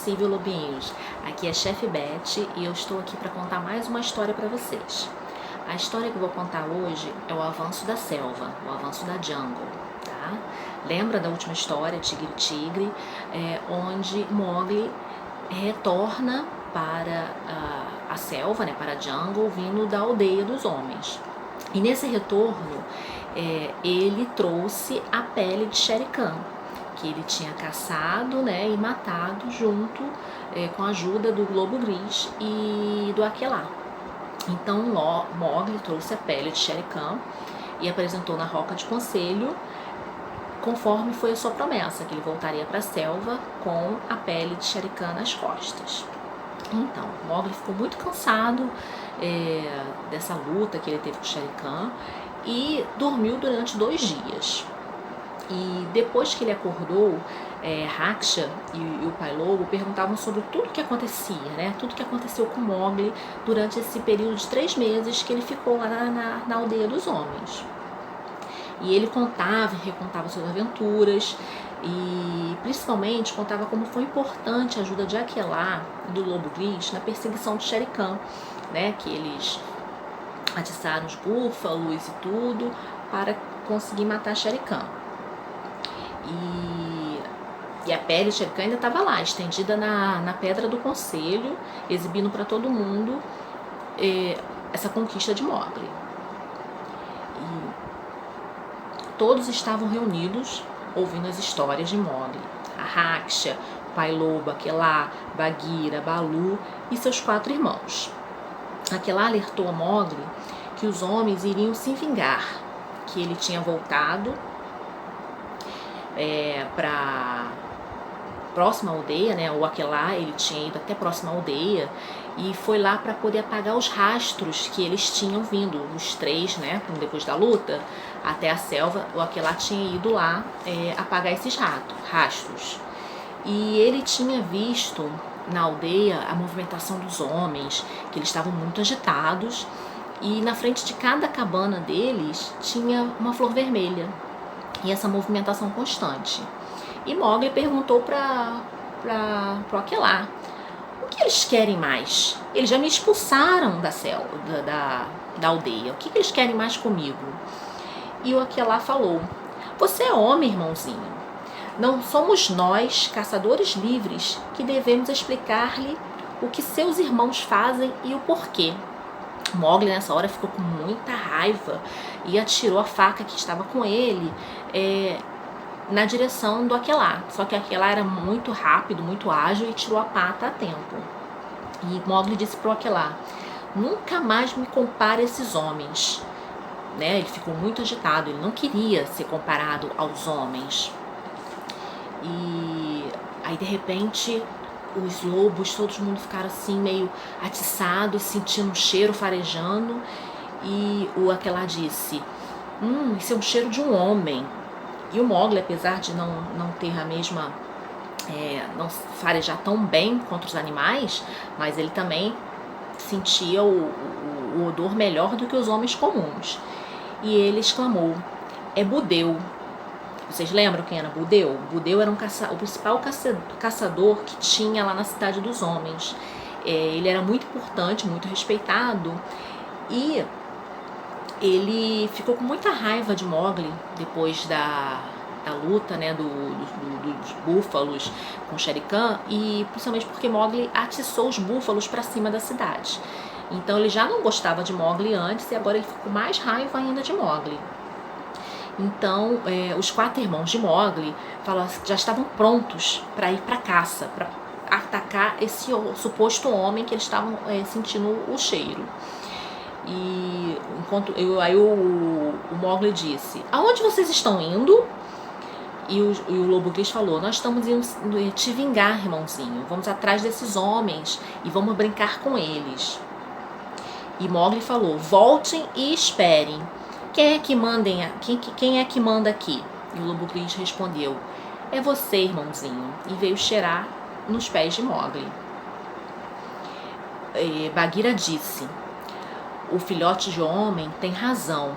Possível, lobinhos! Aqui é Chef Beth e eu estou aqui para contar mais uma história para vocês. A história que eu vou contar hoje é o avanço da selva, o avanço da jungle, tá? Lembra da última história, Tigre e Tigre, onde Mowgli retorna para a selva, né, para a jungle, vindo da aldeia dos homens. E nesse retorno, ele trouxe a pele de Shere Khan, que ele tinha caçado, né, e matado junto com a ajuda do Lobo Gris e do Aquelá. Então Mowgli trouxe a pele de Shere Khan e apresentou na Roca de Conselho, conforme foi a sua promessa, que ele voltaria para a selva com a pele de Shere Khan nas costas. Então, Mowgli ficou muito cansado dessa luta que ele teve com Shere Khan e dormiu durante 2 dias. E depois que ele acordou, Raksha e o Pai Lobo perguntavam sobre tudo que acontecia, né? Tudo que aconteceu com Mowgli durante esse período de 3 meses que ele ficou lá na aldeia dos homens. E ele contava e recontava suas aventuras e principalmente contava como foi importante a ajuda de Aquelá e do Lobo Gris na perseguição de Shere Khan, né? Que eles atiçaram os búfalos e tudo para conseguir matar Shere Khan. E a pele de Shere Khan ainda estava lá, estendida na Pedra do Conselho, exibindo para todo mundo essa conquista de Mowgli. E todos estavam reunidos ouvindo as histórias de Mowgli. A Raksha, o Pai Lobo, Aquelá, Bagheera, Baloo e seus 4 irmãos. Aquelá alertou a Mowgli que os homens iriam se vingar, que ele tinha voltado para próxima aldeia, né? O Aquelá, ele tinha ido até a próxima aldeia e foi lá para poder apagar os rastros que eles tinham vindo, os 3, né? Depois da luta, até a selva, o Aquelá tinha ido lá apagar esses rastros. E ele tinha visto na aldeia a movimentação dos homens, que eles estavam muito agitados, e na frente de cada cabana deles tinha uma flor vermelha. E essa movimentação constante. E Mowgli perguntou para o Aquelá: o que eles querem mais? Eles já me expulsaram da selva, da aldeia. O que eles querem mais comigo? E o Aquelá falou: você é homem, irmãozinho. Não somos nós, caçadores livres, que devemos explicar-lhe o que seus irmãos fazem e o porquê. Mowgli nessa hora ficou com muita raiva e atirou a faca que estava com ele na direção do Aquelá. Só que Aquelá era muito rápido, muito ágil e tirou a pata a tempo. E Mowgli disse para o Aquelá: nunca mais me compare a esses homens. Né? Ele ficou muito agitado, ele não queria ser comparado aos homens. E aí de repente os lobos, todo mundo ficaram assim meio atiçados, sentindo um cheiro farejando, e o Aquelá disse: isso é um cheiro de um homem. E o Mowgli, apesar de não ter a mesma, não farejar tão bem contra os animais, mas ele também sentia o odor melhor do que os homens comuns. E ele exclamou: é Budeu. Vocês lembram quem era Budeu? Budeu era o principal caçador que tinha lá na Cidade dos Homens. Ele era muito importante, muito respeitado, e ele ficou com muita raiva de Mowgli depois da luta, né, dos búfalos com Shere Khan, e principalmente porque Mowgli atiçou os búfalos para cima da cidade. Então ele já não gostava de Mowgli antes e agora ele ficou com mais raiva ainda de Mowgli. Então, os 4 irmãos de Mowgli já estavam prontos para ir para a caça, para atacar esse suposto homem que eles estavam sentindo o cheiro. E aí o Mowgli disse: aonde vocês estão indo? E o Lobo Gris falou: nós estamos indo te vingar, irmãozinho. Vamos atrás desses homens e vamos brincar com eles. E Mowgli falou: voltem e esperem. Quem é que manda aqui? E o Lobo Gris respondeu: é você, irmãozinho. E veio cheirar nos pés de Mowgli. Bagheera disse: o filhote de homem tem razão.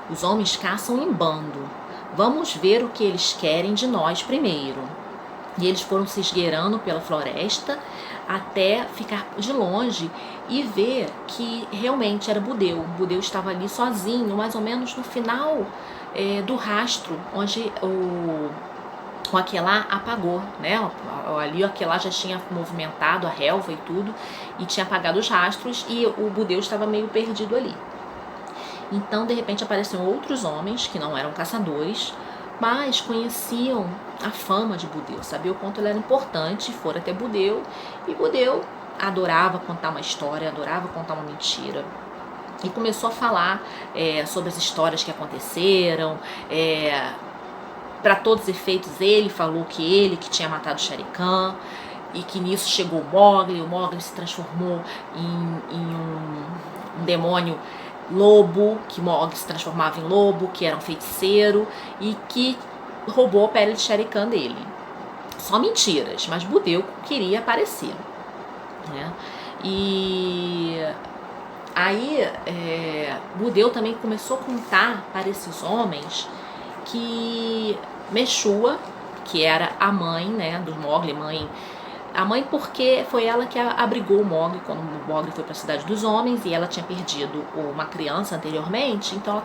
Os homens caçam em bando. Vamos ver o que eles querem de nós primeiro. E eles foram se esgueirando pela floresta até ficar de longe e ver que realmente era Budeu. O Budeu estava ali sozinho, mais ou menos no final do rastro, onde o Aquelá apagou, né? Ali o Aquelá já tinha movimentado a relva e tudo, e tinha apagado os rastros, e o Budeu estava meio perdido ali. Então, de repente, apareceram outros homens que não eram caçadores, mas conheciam a fama de Budeu, sabia o quanto ele era importante, foram até Budeu, e Budeu adorava contar uma história, adorava contar uma mentira. E começou a falar sobre as histórias que aconteceram, para todos os efeitos ele falou que tinha matado Shere Khan, e que nisso chegou o Mowgli se transformou em um demônio lobo, que Mowgli se transformava em lobo, que era um feiticeiro e que roubou a pele de Shere Khan dele. Só mentiras, mas Budeu queria aparecer, né? E aí Budeu também começou a contar para esses homens que Meshua, que era a mãe, né, do Mowgli, a mãe porque foi ela que abrigou o Mowgli quando o Mowgli foi para a cidade dos homens, e ela tinha perdido uma criança anteriormente, então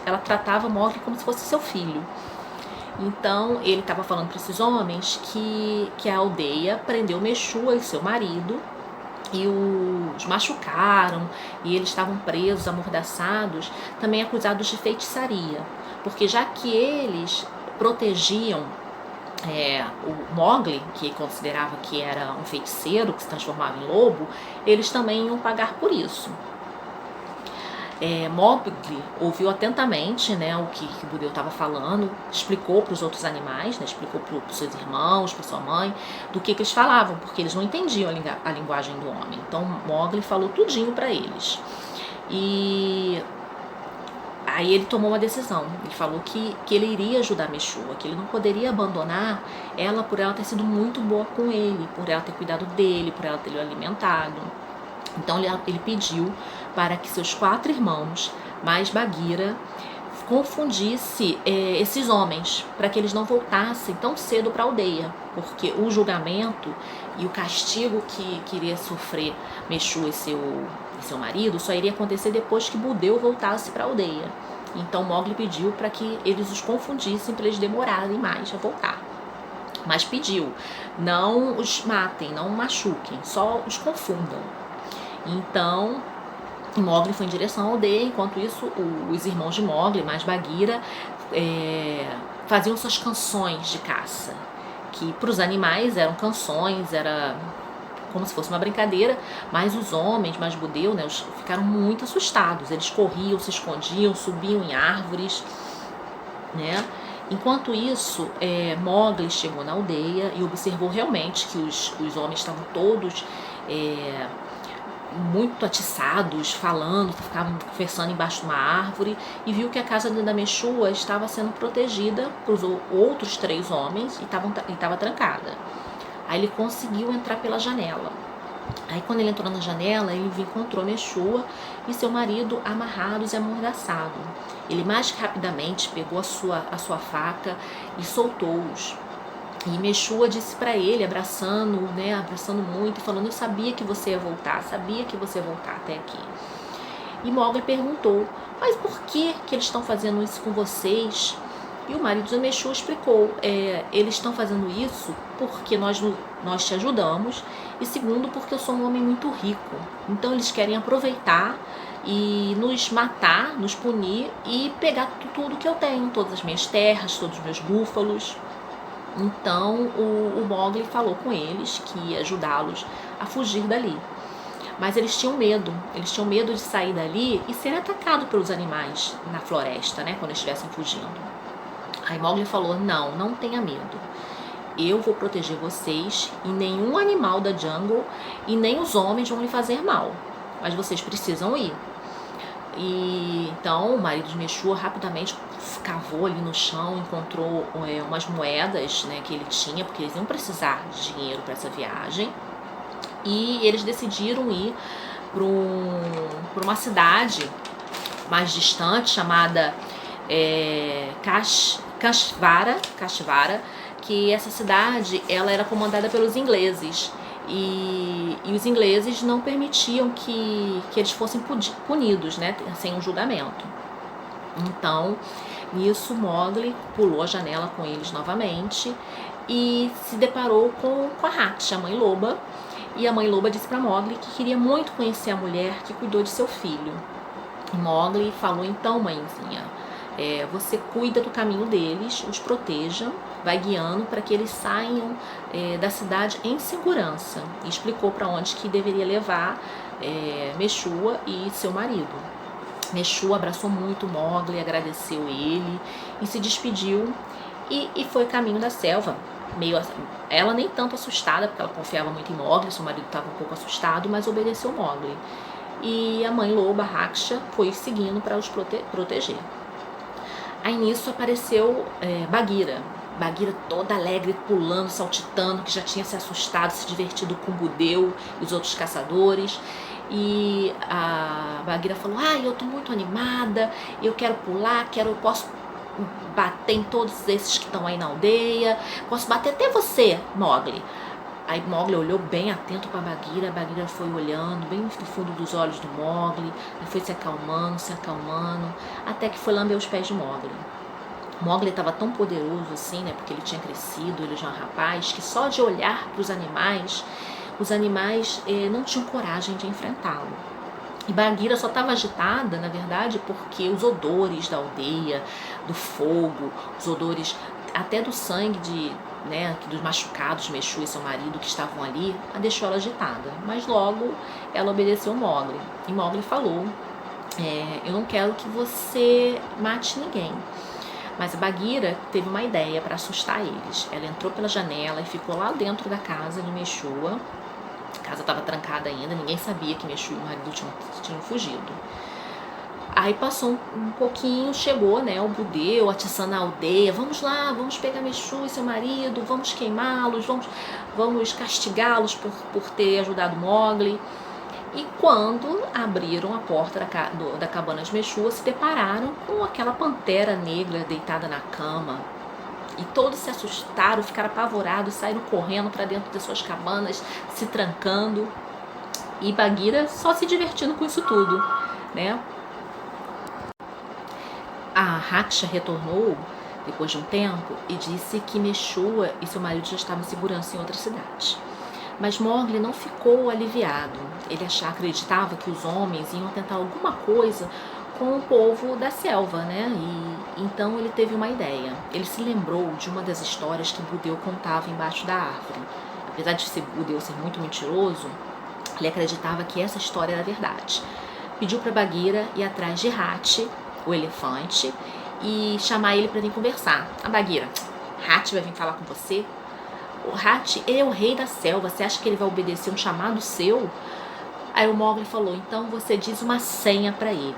ela tratava Mowgli como se fosse seu filho. Então ele estava falando para esses homens que a aldeia prendeu Meshua e seu marido e os machucaram, e eles estavam presos, amordaçados, também acusados de feitiçaria, porque já que eles protegiam o Mowgli, que considerava que era um feiticeiro que se transformava em lobo, eles também iam pagar por isso. Mowgli ouviu atentamente, né, o que Budeu estava falando, explicou para os outros animais, né, explicou para os seus irmãos, para sua mãe, do que eles falavam, porque eles não entendiam a linguagem do homem. Então Mowgli falou tudinho para eles. E aí ele tomou uma decisão. Ele falou que ele iria ajudar Meshua, que ele não poderia abandonar ela por ela ter sido muito boa com ele, por ela ter cuidado dele, por ela ter o alimentado. Então ele pediu para que seus 4 irmãos, mais Bagheera, confundisse esses homens, para que eles não voltassem tão cedo para a aldeia, porque o julgamento e o castigo que iria sofrer Meshua e seu marido só iria acontecer depois que Budeu voltasse para a aldeia. Então Mowgli pediu para que eles os confundissem, para eles demorarem mais a voltar. Mas pediu, não os matem, não machuquem, só os confundam. Então Mowgli foi em direção à aldeia, enquanto isso os irmãos de Mowgli, mais Bagheera, faziam suas canções de caça, que para os animais eram canções, era como se fosse uma brincadeira, mas os homens, mais Budeu, né, ficaram muito assustados. Eles corriam, se escondiam, subiam em árvores, né? Enquanto isso, Mowgli chegou na aldeia e observou realmente que os homens estavam todos muito atiçados, falando, ficavam conversando embaixo de uma árvore, e viu que a casa da Meshua estava sendo protegida por outros 3 homens e estava trancada. Aí ele conseguiu entrar pela janela. Aí quando ele entrou na janela, ele encontrou Meshua e seu marido amarrados e amordaçados. Ele mais rapidamente pegou a sua faca e soltou-os. E Meshua disse para ele, abraçando muito, falando: eu sabia que você ia voltar até aqui. E Mowgli perguntou: mas por que eles estão fazendo isso com vocês? E o marido de Meshua explicou: eles estão fazendo isso porque nós te ajudamos, e segundo, porque eu sou um homem muito rico. Então eles querem aproveitar e nos matar, nos punir e pegar tudo que eu tenho, todas as minhas terras, todos os meus búfalos. Então o Mowgli falou com eles que ia ajudá-los a fugir dali. Mas eles tinham medo de sair dali e ser atacado pelos animais na floresta, né, quando eles estivessem fugindo. Aí Mowgli falou: não tenha medo. Eu vou proteger vocês e nenhum animal da jungle e nem os homens vão lhe fazer mal. Mas vocês precisam ir. E então o marido de Meshua rapidamente cavou ali no chão, encontrou umas moedas, né, que ele tinha, porque eles iam precisar de dinheiro para essa viagem. E eles decidiram ir para uma cidade mais distante chamada Kashvara, que essa cidade ela era comandada pelos ingleses e os ingleses não permitiam que eles fossem punidos, né, sem um julgamento. Então, nisso, Mowgli pulou a janela com eles novamente e se deparou com a Hati, a mãe loba. E a mãe loba disse para Mowgli que queria muito conhecer a mulher que cuidou de seu filho. E Mowgli falou: então, mãezinha, você cuida do caminho deles, os proteja, vai guiando para que eles saiam da cidade em segurança. E explicou para onde que deveria levar Meshua e seu marido. Meshua abraçou muito Mowgli, agradeceu ele e se despediu e foi caminho da selva. Ela nem tanto assustada, porque ela confiava muito em Mowgli, seu marido estava um pouco assustado, mas obedeceu Mowgli. E a mãe loba, Raksha, foi seguindo para os proteger. Aí nisso apareceu Bagheera. Bagheera toda alegre, pulando, saltitando, que já tinha se assustado, se divertido com Budeu e os outros caçadores. E a Bagheera falou: eu tô muito animada, eu quero pular, eu posso bater em todos esses que estão aí na aldeia, posso bater até você, Mowgli. Aí Mowgli olhou bem atento para Bagheera, a Bagheera foi olhando bem no fundo dos olhos do Mowgli, foi se acalmando, até que foi lamber os pés de Mowgli. Mowgli estava tão poderoso assim, né, porque ele tinha crescido, ele já era um rapaz, que só de olhar para os animais não tinham coragem de enfrentá-lo. E Bagheera só estava agitada, na verdade, porque os odores da aldeia, do fogo, os odores até do sangue dos machucados, Meshua e seu marido que estavam ali, a deixou ela agitada. Mas logo ela obedeceu Mowgli. E Mowgli falou: eu não quero que você mate ninguém. Mas a Bagheera teve uma ideia para assustar eles. Ela entrou pela janela e ficou lá dentro da casa de Meshua. A casa estava trancada ainda, ninguém sabia que Meshua e o marido tinham fugido. Aí passou um pouquinho, chegou, né, o Budeu atiçando a aldeia: vamos lá, vamos pegar Meshua e seu marido, vamos queimá-los, vamos castigá-los por ter ajudado Mowgli. E quando abriram a porta da cabana de Meshua, se depararam com aquela pantera negra deitada na cama. E todos se assustaram, ficaram apavorados, saíram correndo para dentro das suas cabanas, se trancando. E Bagheera só se divertindo com isso tudo, né? A Raksha retornou depois de um tempo e disse que Meshua e seu marido já estavam em segurança em outra cidade. Mas Mowgli não ficou aliviado. Ele acreditava que os homens iam tentar alguma coisa com o povo da selva, né? E então ele teve uma ideia. Ele se lembrou de uma das histórias que Budeu contava embaixo da árvore. Apesar de Budeu ser muito mentiroso, ele acreditava que essa história era verdade. Pediu para Bagheera ir atrás de Hati, o elefante, e chamar ele para vir conversar. A Bagheera: Hati vai vir falar com você? O Hati é o rei da selva, você acha que ele vai obedecer um chamado seu? Aí o Mowgli falou: então você diz uma senha para ele.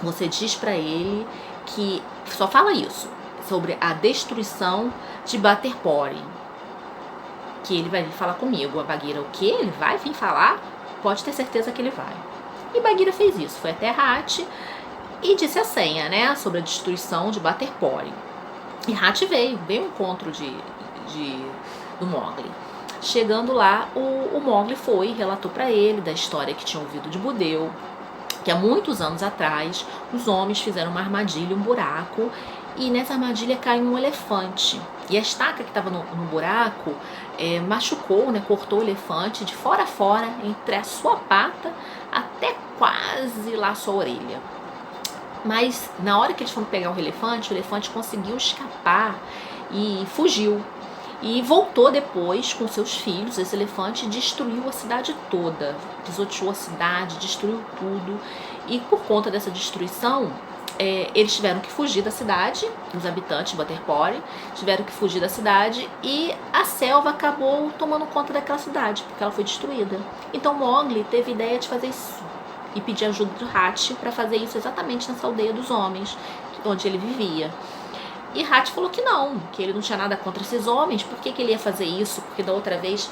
Você diz para ele que só fala isso, sobre a destruição de Baterpori, que ele vai vir falar comigo. A Bagheera: o quê? Ele vai vir falar? Pode ter certeza que ele vai. E Bagheera fez isso, foi até Hati e disse a senha, né, sobre a destruição de Baterpori. E Hati veio ao encontro do Mowgli. Chegando lá, o Mowgli foi e relatou para ele da história que tinha ouvido de Budeu, que há muitos anos atrás os homens fizeram uma armadilha, um buraco, e nessa armadilha caiu um elefante. E a estaca que estava no buraco machucou, né, cortou o elefante de fora a fora, entre a sua pata até quase lá a sua orelha. Mas na hora que eles foram pegar o elefante conseguiu escapar e fugiu. E voltou depois com seus filhos. Esse elefante destruiu a cidade toda, pisoteou a cidade, destruiu tudo. E por conta dessa destruição, eles tiveram que fugir da cidade, os habitantes de Baterpori tiveram que fugir da cidade e a selva acabou tomando conta daquela cidade, porque ela foi destruída. Então Mowgli teve a ideia de fazer isso e pedir ajuda do Hati para fazer isso exatamente nessa aldeia dos homens, onde ele vivia. E Hati falou que não, que ele não tinha nada contra esses homens. Por que ele ia fazer isso? Porque da outra vez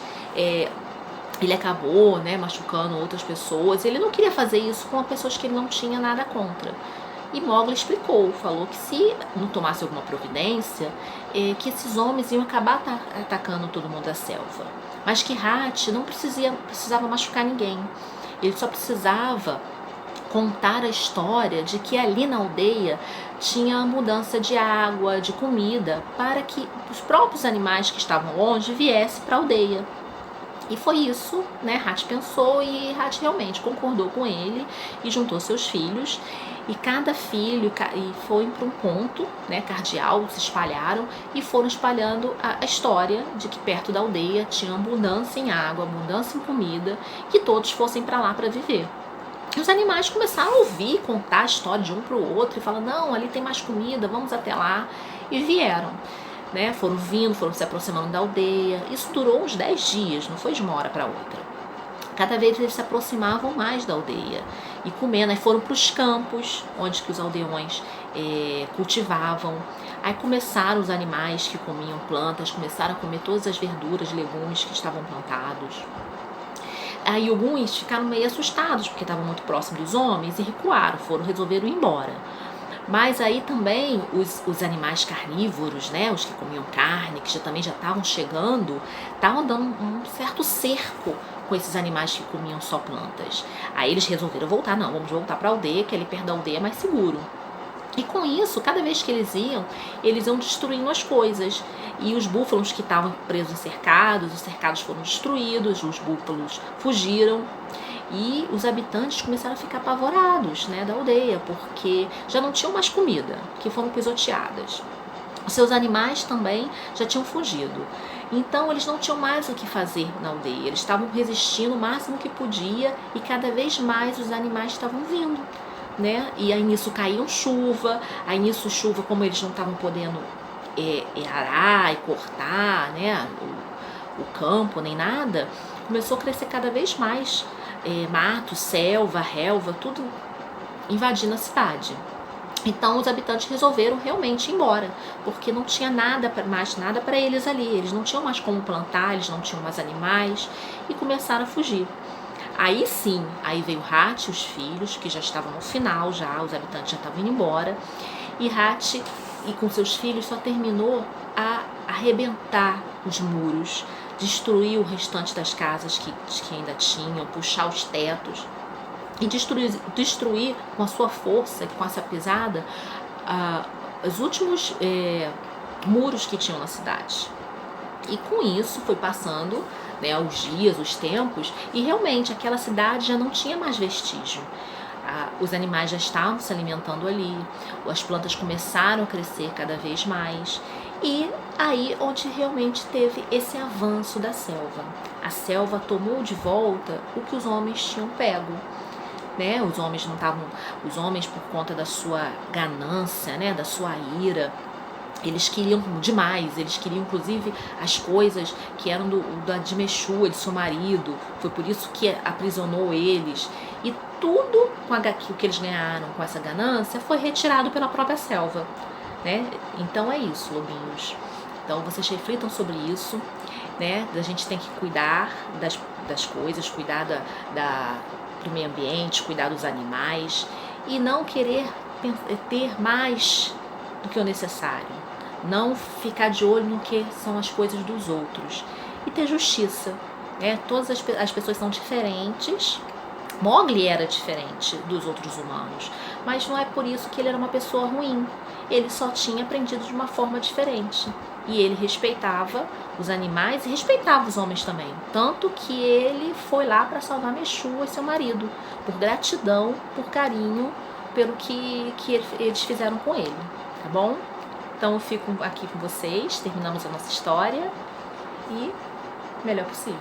ele acabou, né, machucando outras pessoas. Ele não queria fazer isso com pessoas que ele não tinha nada contra. E Mowgli explicou, falou que se não tomasse alguma providência, que esses homens iam acabar atacando todo mundo da selva. Mas que Hatch não precisava machucar ninguém. Ele só precisava contar a história de que ali na aldeia tinha mudança de água, de comida, para que os próprios animais que estavam longe viessem para a aldeia. E foi isso, né? Hatch pensou e Hatch realmente concordou com ele e juntou seus filhos. E cada filho foi para um ponto, né, cardeal, se espalharam e foram espalhando a história de que perto da aldeia tinha abundância em água, abundância em comida, que todos fossem para lá para viver. E os animais começaram a ouvir, contar a história de um para o outro e falar, não, ali tem mais comida, vamos até lá. E vieram. Né, foram vindo, foram se aproximando da aldeia. Isso durou uns 10 dias, não foi de uma hora para outra. Cada vez eles se aproximavam mais da aldeia e comendo. Aí foram para os campos, onde que os aldeões cultivavam. Aí começaram os animais que comiam plantas, começaram a comer todas as verduras, legumes que estavam plantados. Aí alguns ficaram meio assustados, porque estavam muito próximos dos homens e recuaram, resolveram ir embora. Mas aí também os animais carnívoros, né, os que comiam carne, que também já estavam chegando, estavam dando um certo cerco com esses animais que comiam só plantas. Aí eles resolveram voltar, não, vamos voltar para a aldeia, que ali perto da aldeia é mais seguro. E com isso, cada vez que eles iam destruindo as coisas. E os búfalos que estavam presos em cercados, os cercados foram destruídos, os búfalos fugiram. E os habitantes começaram a ficar apavorados, né, da aldeia, porque já não tinham mais comida, que foram pisoteadas. Os seus animais também já tinham fugido. Então eles não tinham mais o que fazer na aldeia. Eles estavam resistindo o máximo que podia e cada vez mais os animais estavam vindo, né? E aí nisso caíam chuva, como eles não estavam podendo arar e cortar, né, o campo nem nada, começou a crescer cada vez mais mato, selva, relva, tudo invadindo a cidade. Então os habitantes resolveram realmente ir embora, porque não tinha mais nada para eles ali, eles não tinham mais como plantar, eles não tinham mais animais e começaram a fugir. Aí sim, aí veio Hatch e os filhos, que já estavam no final, os habitantes já estavam indo embora, e Hatch e com seus filhos só terminou a arrebentar os muros, destruir o restante das casas que ainda tinham, puxar os tetos e destruir com a sua força, com essa pisada, os últimos muros que tinham na cidade. E com isso foi passando, né, os dias, os tempos, e realmente aquela cidade já não tinha mais vestígio. Os animais já estavam se alimentando ali, as plantas começaram a crescer cada vez mais. E aí onde realmente teve esse avanço da selva. A selva tomou de volta o que os homens tinham pego. Né? Os homens por conta da sua ganância, né, da sua ira, eles queriam demais, eles queriam inclusive as coisas que eram de Meshua, de seu marido. Foi por isso que aprisionou eles. E tudo o que eles ganharam com essa ganância foi retirado pela própria selva. Né? Então é isso, lobinhos. Então vocês reflitam sobre isso, né? A gente tem que cuidar das coisas, cuidar do meio ambiente, cuidar dos animais e não querer ter mais do que o necessário. Não ficar de olho no que são as coisas dos outros e ter justiça. Né? Todas as pessoas são diferentes. Mowgli era diferente dos outros humanos, mas não é por isso que ele era uma pessoa ruim. Ele só tinha aprendido de uma forma diferente. E ele respeitava os animais e respeitava os homens também. Tanto que ele foi lá para salvar Meshua e seu marido, por gratidão, por carinho, pelo que eles fizeram com ele. Tá bom? Então eu fico aqui com vocês, terminamos a nossa história e melhor possível.